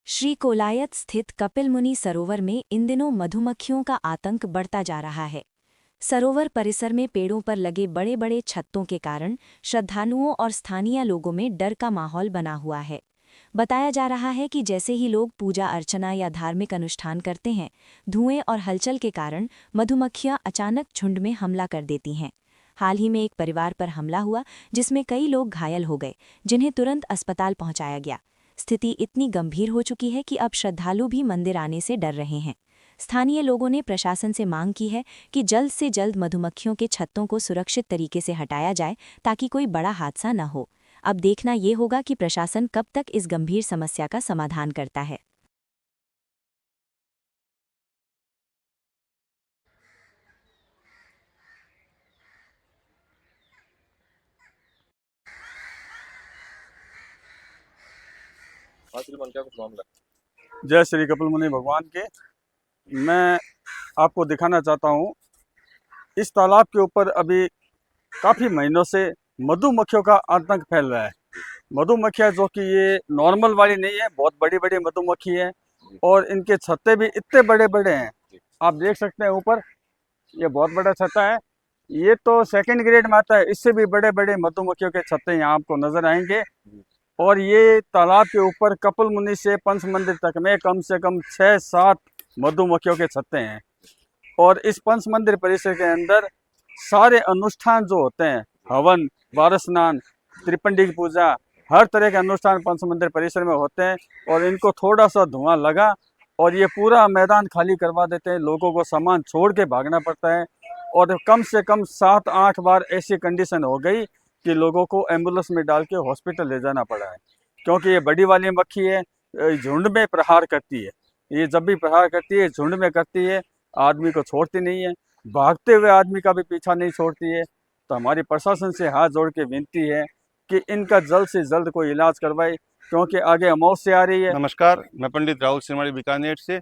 श्रीकोलायत स्थित कपिल मुनि सरोवर में इन दिनों मधुमक्खियों का आतंक बढ़ता जा रहा है। सरोवर परिसर में पेड़ों पर लगे बड़े बड़े छत्तों के कारण श्रद्धालुओं और स्थानीय लोगों में डर का माहौल बना हुआ है। बताया जा रहा है कि जैसे ही लोग पूजा अर्चना या धार्मिक अनुष्ठान करते हैं, धुएं और हलचल के कारण मधुमक्खियां अचानक झुंड में हमला कर देती हैं। हाल ही में एक परिवार पर हमला हुआ, जिसमें कई लोग घायल हो गए, जिन्हें तुरंत अस्पताल पहुंचाया गया। स्थिति इतनी गंभीर हो चुकी है कि अब श्रद्धालु भी मंदिर आने से डर रहे हैं। स्थानीय लोगों ने प्रशासन से मांग की है कि जल्द से जल्द मधुमक्खियों के छत्तों को सुरक्षित तरीके से हटाया जाए, ताकि कोई बड़ा हादसा न हो। अब देखना ये होगा कि प्रशासन कब तक इस गंभीर समस्या का समाधान करता है। हाँ श्रीमान, क्या कुछ मामला है? जय श्री कपिल मुनि भगवान के। मैं आपको दिखाना चाहता हूँ, इस तालाब के ऊपर अभी काफ़ी महीनों से मधुमक्खियों का आतंक फैल रहा है। मधुमक्खियाँ जो कि ये नॉर्मल वाली नहीं है, बहुत बड़ी बड़ी मधुमक्खी है और इनके छत्ते भी इतने बड़े बड़े हैं। आप देख सकते हैं ऊपर, ये बहुत बड़ा छत्ता है। ये तो सेकंड ग्रेड में आता है, इससे भी बड़े बड़े मधुमक्खियों के छत्ते यहाँ आपको नजर आएंगे। और ये तालाब के ऊपर कपिल मुनि से पंच मंदिर तक में कम से कम 6-7 मधुमक्खियों के छत्ते हैं। और इस पंच मंदिर परिसर के अंदर सारे अनुष्ठान जो होते हैं, हवन, वार स्नान, त्रिपिंडी की पूजा, हर तरह के अनुष्ठान पंच मंदिर परिसर में होते हैं। और इनको थोड़ा सा धुआं लगा और ये पूरा मैदान खाली करवा देते हैं। लोगों को सामान छोड़ के भागना पड़ता है। और कम से कम 7-8 बार ऐसी कंडीशन हो गई कि लोगों को एम्बुलेंस में डाल के हॉस्पिटल ले जाना पड़ा है, क्योंकि ये बड़ी वाली मक्खी है, झुंड में प्रहार करती है। ये जब भी प्रहार करती है, झुंड में करती है, आदमी को छोड़ती नहीं है, भागते हुए आदमी का भी पीछा नहीं छोड़ती है। तो हमारी प्रशासन से हाथ जोड़ के विनती है कि इनका जल्द से जल्द कोई इलाज करवाए, क्योंकि आगे अमावस्या आ रही है। नमस्कार, मैं पंडित राहुल सिरमढ़ी बीकानेर से।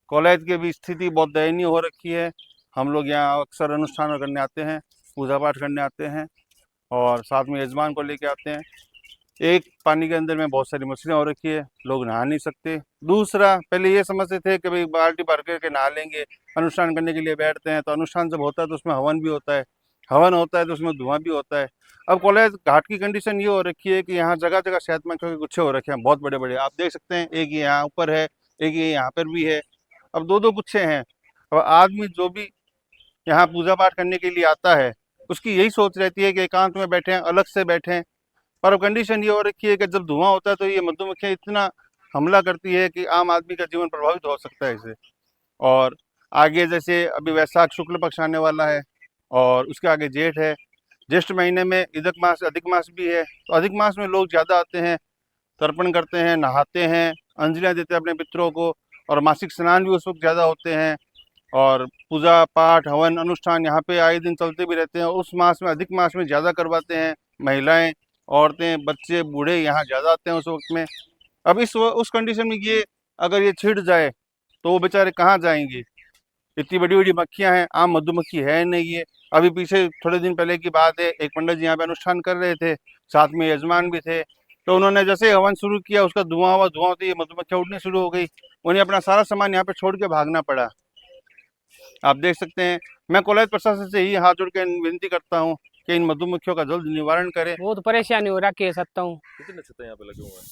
कोलायत की भी स्थिति बहुत दयनीय हो रखी है। हम लोग यहाँ अक्सर अनुष्ठान करने आते हैं, पूजा पाठ करने आते हैं और साथ में यजमान को लेके आते हैं। एक, पानी के अंदर में बहुत सारी मछलियाँ हो रखी है, लोग नहा नहीं सकते। दूसरा, पहले ये समझते थे कि भाई बाल्टी भर के नहा लेंगे, अनुष्ठान करने के लिए बैठते हैं तो अनुष्ठान जब होता है तो उसमें हवन भी होता है, हवन होता है तो उसमें धुआं भी होता है। अब कोलायत घाट की कंडीशन ये हो रखी है कि यहाँ जगह जगह शहद मक्खियों के गुच्छे हो रखे हैं, बहुत बड़े बड़े। आप देख सकते हैं, एक ये यहाँ ऊपर है, एक ये यहाँ पर भी है। अब दो दो गुच्छे हैं। अब आदमी जो भी यहाँ पूजा पाठ करने के लिए आता है, उसकी यही सोच रहती है कि एकांत में बैठें, अलग से बैठें। पर अब कंडीशन ये हो रखी है कि जब धुआं होता है तो ये मधुमक्खियाँ इतना हमला करती है कि आम आदमी का जीवन प्रभावित हो सकता है इससे। और आगे जैसे अभी वैशाख शुक्ल पक्ष आने वाला है और उसके आगे जेठ है। ज्येष्ठ महीने में इदक मास, अधिक मास भी है। तो अधिक मास में लोग ज़्यादा आते हैं, तर्पण करते हैं, नहाते हैं, अंजलियाँ देते हैं अपने पितरों को। और मासिक स्नान भी उस वक्त ज़्यादा होते हैं और पूजा पाठ, हवन, अनुष्ठान यहाँ पे आए दिन चलते भी रहते हैं। उस मास में, अधिक मास में ज़्यादा करवाते हैं। महिलाएं, औरतें, बच्चे, बूढ़े यहाँ ज़्यादा आते हैं उस वक्त में। अब उस कंडीशन में ये अगर ये छिड़ जाए तो वो बेचारे कहाँ जाएंगे? इतनी बड़ी बड़ी मक्खियाँ हैं, आम मधुमक्खी है नहीं ये। अभी पीछे थोड़े दिन पहले की बात है, एक पंडित जी यहाँ पे अनुष्ठान कर रहे थे, साथ में यजमान भी थे। तो उन्होंने जैसे हवन शुरू किया, उसका धुआं हुआ, धुआं होते ही मधुमक्खियाँ उड़नी शुरू हो गई। उन्हें अपना सारा सामान यहाँ पे छोड़ के भागना पड़ा। आप देख सकते हैं। मैं कोलायत प्रशासन से ही हाथ जोड़ के विनती करता हूँ कि इन मधुमक्खियों का जल्द निवारण करें। बहुत परेशानी हो रखी है सकता हूँ। कितने छत्ते यहाँ पे लगे हुए हैं?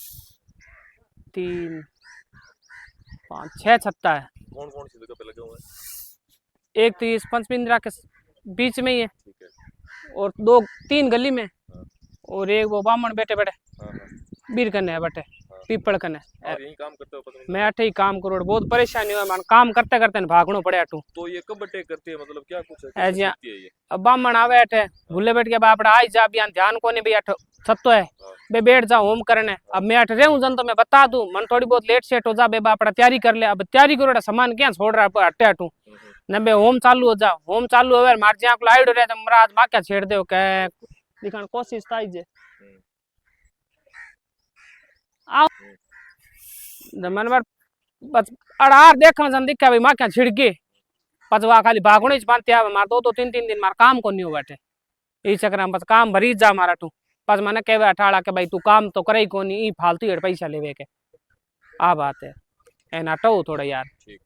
3, 5, 6 छत्ता है। कौन कौन सी जगह पे लगे हुए हैं? एक तो इस पंचपिंद्रा के बीच में ही है, ठीक है। और 2-3 गली में, हाँ। और एक वो बामण बैठे बैठे हाँ हाँ। बीर कने है बैठे, हाँ। पीपल कने। आप यहीं काम करते हो? पता नहीं। मैं अठे ही काम करो, बहुत परेशानी हो, मान काम करते करते न भागनो पड़े अटू। तो ये कब अटैक करती है, मतलब क्या कुछ है, ऐ कैसे जिया करती है ये? अब बामण आवे अठे, भूले बैठ के बापड़ा आई जा बियान ध्यान कोने भी अठ छत्तो है, बे बैठ जा होम करने। अब मैं अठ रहूं जन तो मैं बता दूं, मन थोड़ी बहुत लेट सेट हो जा, बे बापड़ा तैयारी कर ले। अब तैयारी करो, सामान क्या छोड़ रहा है अट्टे अटू न, बे होम चालू हो जा। होम चालू हो मार जिया को लाइड रे महाराज मा क्या छेड़ दे के दिखान कोशिश ताई जे आओ मन बार बस अड़ार देखा जन दिखा भाई मा क्या छिड़के पचवा खाली भागुणी बांधते आवे। मार 2-3 दिन मार काम को नहीं हो बैठे, ई चक्कर में बस काम भरी जा मारा टू। पस मैंने कहे अठाड़ा के भाई तू काम तो करे ही कोनी, ई फालतू पैसा लेवे के। आ बात है एन हटाओ थोड़ा यार। ठीक